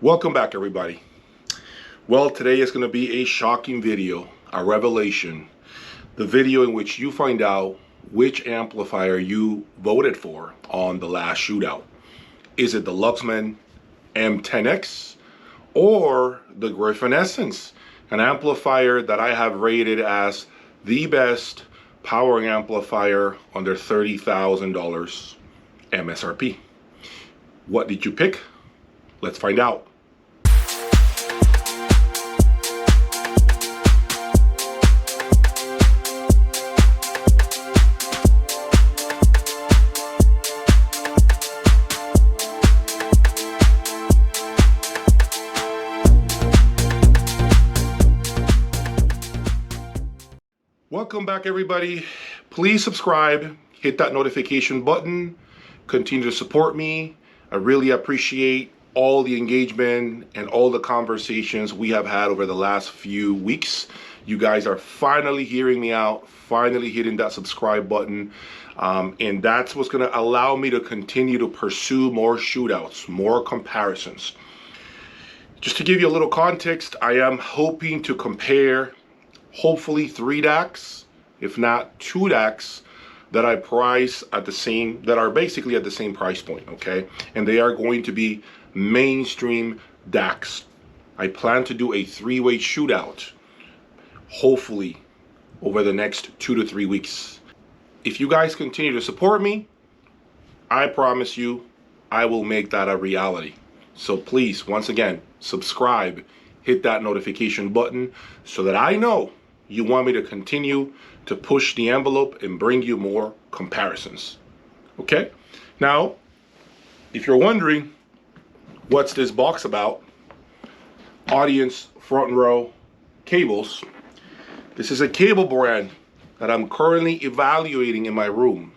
Welcome back, everybody. Well, today is going to be a shocking video, a revelation. The video in which you find out which amplifier you voted for on the last shootout. Is it the Luxman M10X or the Gryphon Essence, an amplifier that I have rated as the best power amplifier under $30,000 MSRP? What did you pick? Let's find out. Welcome back, everybody. Please subscribe, hit that notification button, continue to support me. I really appreciate all the engagement and all the conversations we have had over the last few weeks. You guys are finally hearing me out, finally hitting that subscribe button. And that's what's going to allow me to continue to pursue more shootouts, more comparisons. Just to give you a little context, I am hoping to compare hopefully 3 DACs, if not 2 DACs, that I price at the same, that are basically at the same price point, okay? And they are going to be mainstream DACs. I plan to do a 3-way shootout, hopefully over the next 2 to 3 weeks. If you guys continue to support me, I promise you, I will make that a reality. So please, once again, subscribe, hit that notification button so that I know you want me to continue to push the envelope and bring you more comparisons. Okay? Now, if you're wondering, what's this box about? Audience front row cables. This is a cable brand that I'm currently evaluating in my room.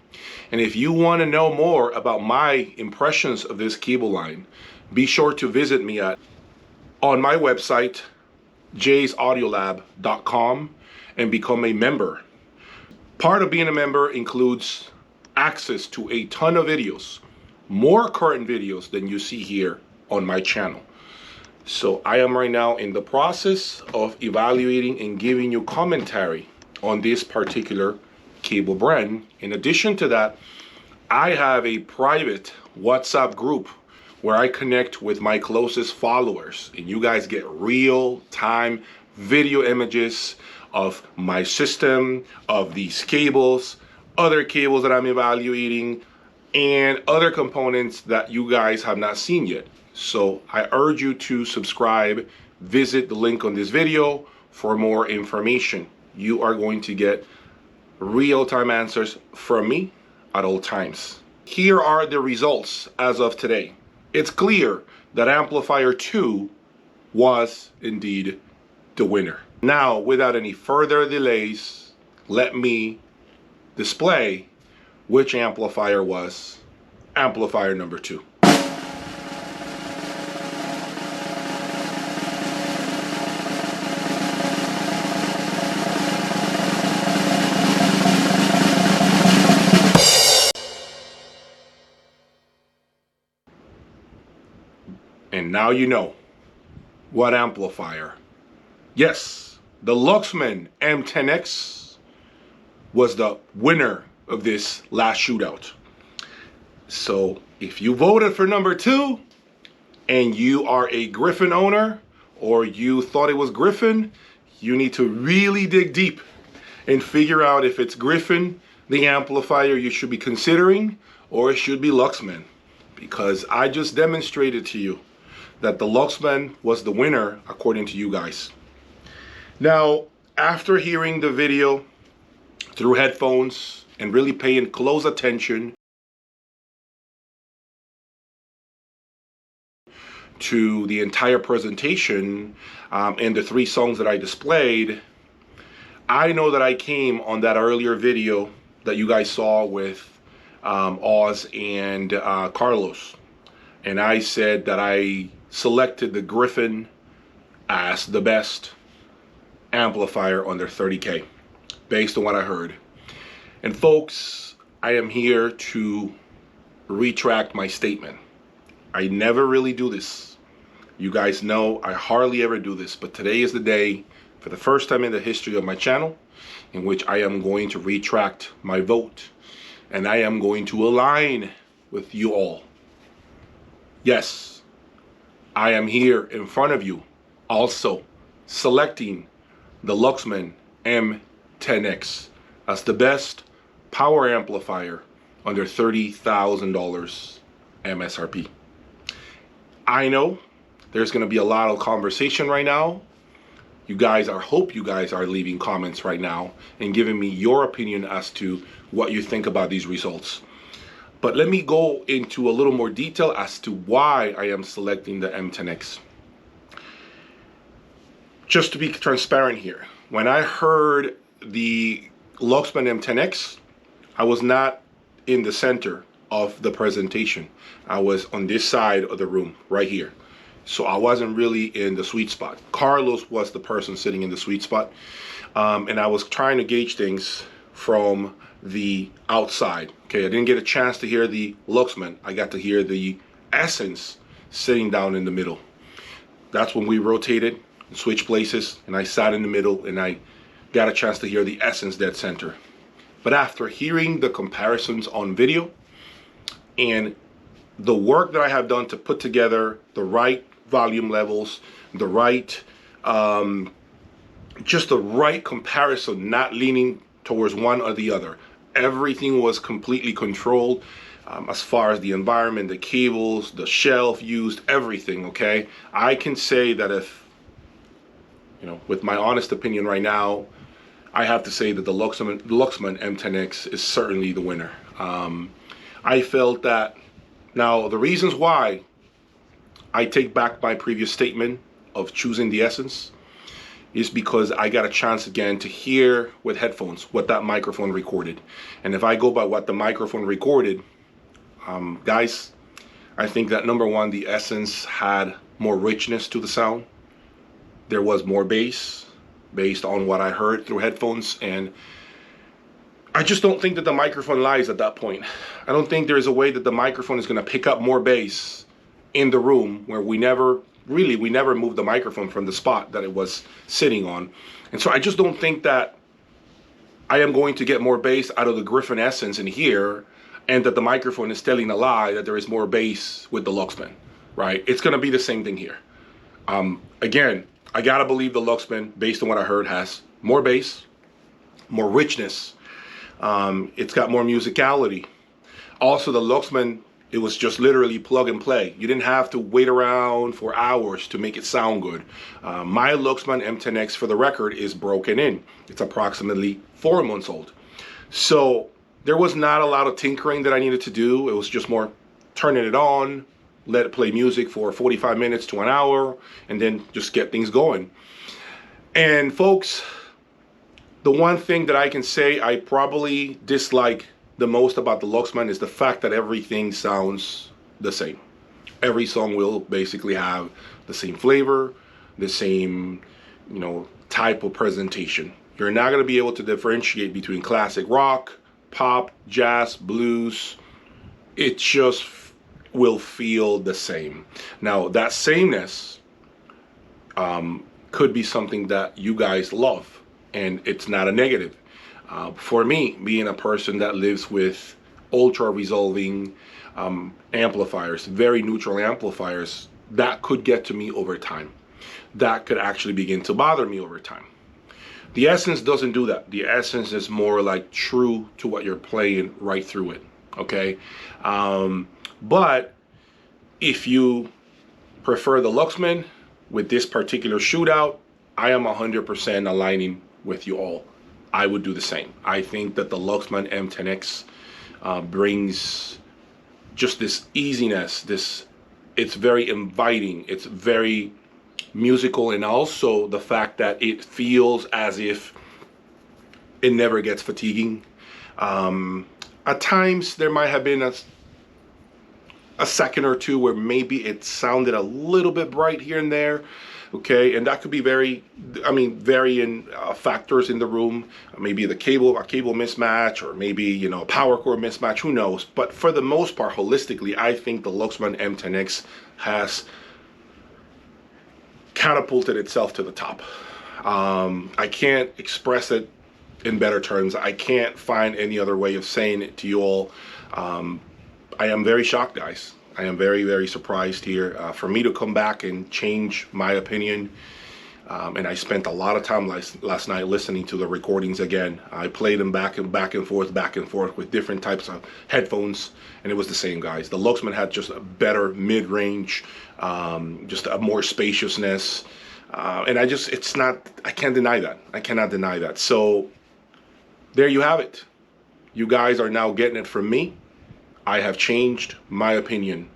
And if you want to know more about my impressions of this cable line, be sure to visit me on my website, jayaudiolab.com, and become a member. Part of being a member includes access to a ton of videos, more current videos than you see here on my channel. So I am right now in the process of evaluating and giving you commentary on this particular cable brand. In addition to that, I have a private WhatsApp group where I connect with my closest followers, and you guys get real-time video images of my system, of these cables, other cables that I'm evaluating, and other components that you guys have not seen yet. So I urge you to subscribe, visit the link on this video for more information. You are going to get real-time answers from me at all times. Here are the results as of today. It's clear that Amplifier 2 was indeed the winner. Now, without any further delays, let me display which amplifier was amplifier number 2. And now you know what amplifier. Yes, the Luxman M10X was the winner of this last shootout. So if you voted for number 2 and you are a Gryphon owner, or you thought it was Gryphon, you need to really dig deep and figure out if it's Gryphon, the amplifier you should be considering, or it should be Luxman. Because I just demonstrated to you that the Luxman was the winner according to you guys. Now, after hearing the video through headphones and really paying close attention to the entire presentation and the 3 songs that I displayed, I know that I came on that earlier video that you guys saw with Oz and Carlos, and I said that I selected the Gryphon as the best amplifier under 30K based on what I heard. And folks, I am here to retract my statement. I never really do this. You guys know I hardly ever do this, but today is the day, for the first time in the history of my channel, in which I am going to retract my vote. And I am going to align with you all. Yes, I am here in front of you, also selecting the Luxman M10X as the best power amplifier under $30,000 MSRP. I know there's going to be a lot of conversation right now. Hope you guys are leaving comments right now and giving me your opinion as to what you think about these results. But let me go into a little more detail as to why I am selecting the M10X. Just to be transparent here, when I heard the Luxman M10X, I was not in the center of the presentation. I was on this side of the room, right here. So I wasn't really in the sweet spot. Carlos was the person sitting in the sweet spot. And I was trying to gauge things from the outside. Okay, I didn't get a chance to hear the Luxman. I got to hear the Essence sitting down in the middle. That's when we rotated and switched places, and I sat in the middle, and I got a chance to hear the Essence dead center. But after hearing the comparisons on video and the work that I have done to put together the right volume levels, the right, just the right comparison, not leaning towards one or the other. Everything was completely controlled as far as the environment, the cables, the shelf used, everything, okay? I can say that if, with my honest opinion right now, I have to say that the Luxman M10X is certainly the winner. I felt that, now the reasons why I take back my previous statement of choosing the Essence is because I got a chance again to hear with headphones what that microphone recorded. And if I go by what the microphone recorded, guys, I think that number one, the Essence had more richness to the sound. There was more bass based on what I heard through headphones, and I just don't think that the microphone lies at that point. I don't think there's a way that the microphone is going to pick up more bass in the room where we never moved the microphone from the spot that it was sitting on. And so I just don't think that I am going to get more bass out of the Gryphon Essence in here, and that the microphone is telling a lie that there is more bass with the Luxman, right? It's going to be the same thing here. Again, I got to believe the Luxman, based on what I heard, has more bass, more richness. It's got more musicality. Also, the Luxman, it was just literally plug and play. You didn't have to wait around for hours to make it sound good. My Luxman M10X, for the record, is broken in. It's approximately 4 months old. So there was not a lot of tinkering that I needed to do. It was just more turning it on, let it play music for 45 minutes to an hour, and then just get things going. And folks, the one thing that I can say I probably dislike the most about the Luxman is the fact that everything sounds the same. Every song will basically have the same flavor, the same, type of presentation. You're not going to be able to differentiate between classic rock, pop, jazz, blues. It just will feel the same. Now, that sameness could be something that you guys love, and it's not a negative. For me, being a person that lives with ultra resolving amplifiers, very neutral amplifiers, that could get to me over time. That could actually begin to bother me over time. The Essence doesn't do that. The Essence is more like true to what you're playing right through it, okay? But if you prefer the Luxman with this particular shootout, I am 100% aligning with you all. I would do the same. I think that the Luxman M10X brings just this easiness, it's very inviting, it's very musical, and also the fact that it feels as if it never gets fatiguing. At times there might have been a second or two where maybe it sounded a little bit bright here and there, okay, and that could be varying factors in the room. Maybe a cable mismatch, or maybe a power cord mismatch, who knows. But for the most part, holistically, I think the Luxman M10X has catapulted itself to the top. I can't express it in better terms. I can't find any other way of saying it to you all. I am very shocked, guys. I am very, very surprised here. For me to come back and change my opinion, and I spent a lot of time last night listening to the recordings again. I played them back and forth with different types of headphones, and it was the same, guys. The Luxman had just a better mid-range, just a more spaciousness, and I can't deny that. I cannot deny that. So there you have it. You guys are now getting it from me. I have changed my opinion,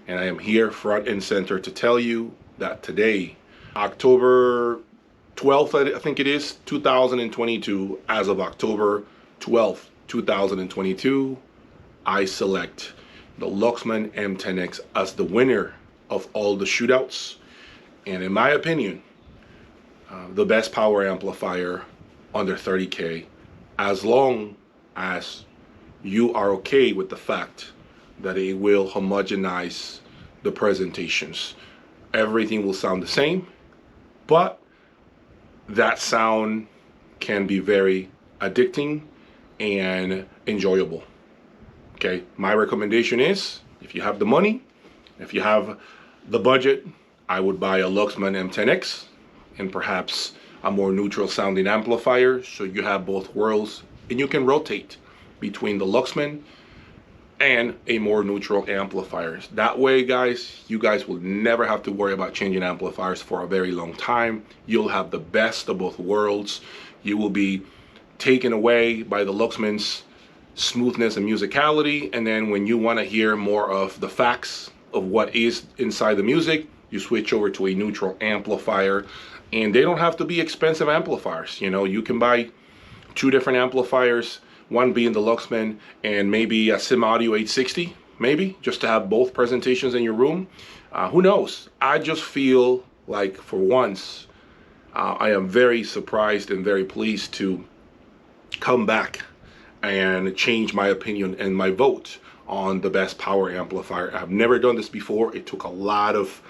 and I am here front and center to tell you that today, October 12th, I think it is, 2022, as of October 12th, 2022, I select the Luxman M10X as the winner of all the shootouts, and in my opinion, the best power amplifier under 30K, as long as you are okay with the fact that it will homogenize the presentations. Everything will sound the same, but that sound can be very addicting and enjoyable. Okay, my recommendation is, if you have the money, if you have the budget, I would buy a Luxman M10X and perhaps a more neutral sounding amplifier, so you have both worlds and you can rotate between the Luxman and a more neutral amplifier. That way, guys, you guys will never have to worry about changing amplifiers for a very long time. You'll have the best of both worlds. You will be taken away by the Luxman's smoothness and musicality, and then when you want to hear more of the facts of what is inside the music, you switch over to a neutral amplifier. And they don't have to be expensive amplifiers. You know, you can buy 2 different amplifiers, one being the Luxman and maybe a Sim Audio 860, maybe, just to have both presentations in your room. Who knows? I just feel like, for once, I am very surprised and very pleased to come back and change my opinion and my vote on the best power amplifier. I've never done this before. It took a lot of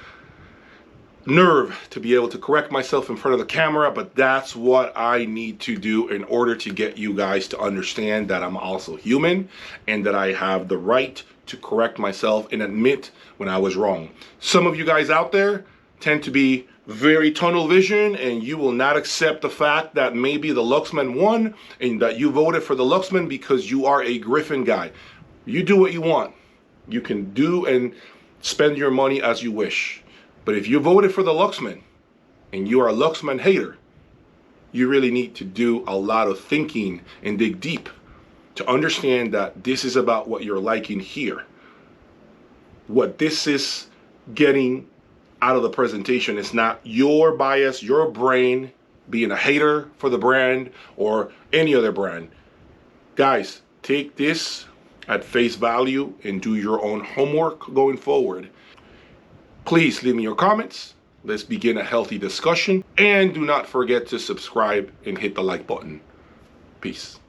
nerve to be able to correct myself in front of the camera, but that's what I need to do in order to get you guys to understand that I'm also human and that I have the right to correct myself and admit when I was wrong. Some of you guys out there tend to be very tunnel vision, and you will not accept the fact that maybe the Luxman won and that you voted for the Luxman because you are a Gryphon guy. You do what you want. You can do and spend your money as you wish. But if you voted for the Luxman and you are a Luxman hater, you really need to do a lot of thinking and dig deep to understand that this is about what you're liking here. What this is getting out of the presentation is not your bias, your brain being a hater for the brand or any other brand. Guys, take this at face value and do your own homework going forward. Please leave me your comments. Let's begin a healthy discussion. And do not forget to subscribe and hit the like button. Peace.